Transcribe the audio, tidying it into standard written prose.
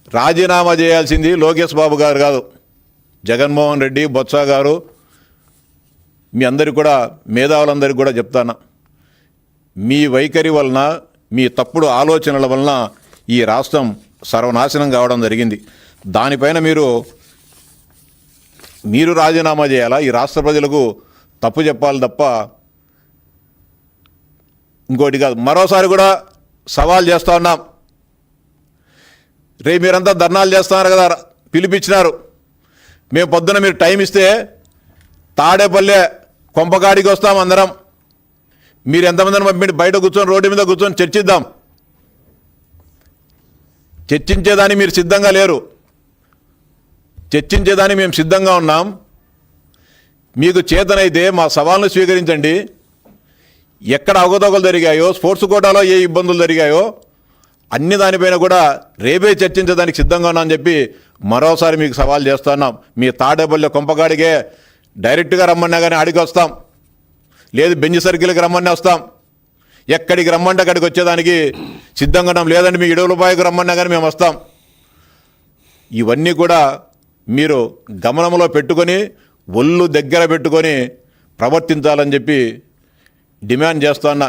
రాజీనామా చేయాల్సింది లోకేష్ బాబు గారు కాదు, జగన్మోహన్ రెడ్డి, బొత్స గారు, మీ అందరికీ కూడా, మేధావులందరికీ కూడా చెప్తాను, మీ వైఖరి వలన, మీ తప్పుడు ఆలోచనల వలన ఈ రాష్ట్రం సర్వనాశనం కావడం జరిగింది. దానిపైన మీరు రాజీనామా చేయాలా? ఈ రాష్ట్ర ప్రజలకు తప్పు చెప్పాలి తప్ప ఇంకోటి కాదు. మరోసారి కూడా సవాల్ చేస్తూ ఉన్నాం. రేపు మీరంతా ధర్నాలు చేస్తున్నారు కదా, పిలిపించినారు. మేము పొద్దున మీరు టైం ఇస్తే తాడేపల్లె కొంపగాడికి వస్తాం అందరం. మీరు ఎంతమందిని పంపించి బయట కూర్చొని, రోడ్డు మీద కూర్చొని చర్చిద్దాం. చర్చించేదానికి మీరు సిద్ధంగా లేరు. చర్చించేదానికి మేము సిద్ధంగా ఉన్నాం. మీకు చేతనైతే మా సవాల్ను స్వీకరించండి. ఎక్కడ అవకతవకలు జరిగాయో, స్పోర్ట్స్ కోటాలో ఏ ఇబ్బందులు జరిగాయో అన్ని దానిపైన కూడా రేపే చర్చించడానికి సిద్ధంగా ఉన్నామని చెప్పి మరోసారి మీకు సవాల్ చేస్తున్నాం. మీ తాడేపల్లి కొంపగాడికే డైరెక్ట్గా రమ్మన్నా కానీ ఆడికి వస్తాం, లేదు బెంచ్ సర్కిల్కి రమ్మని వస్తాం. ఎక్కడికి రమ్మంటే అక్కడికి వచ్చేదానికి సిద్ధంగా ఉన్నాం. లేదంటే మీ ఇడవలపాయకు రమ్మన్నా కానీ మేము వస్తాం. ఇవన్నీ కూడా మీరు గమనంలో పెట్టుకొని, ఒళ్ళు దగ్గర పెట్టుకొని ప్రవర్తించాలని చెప్పి డిమాండ్ చేస్తున్నా.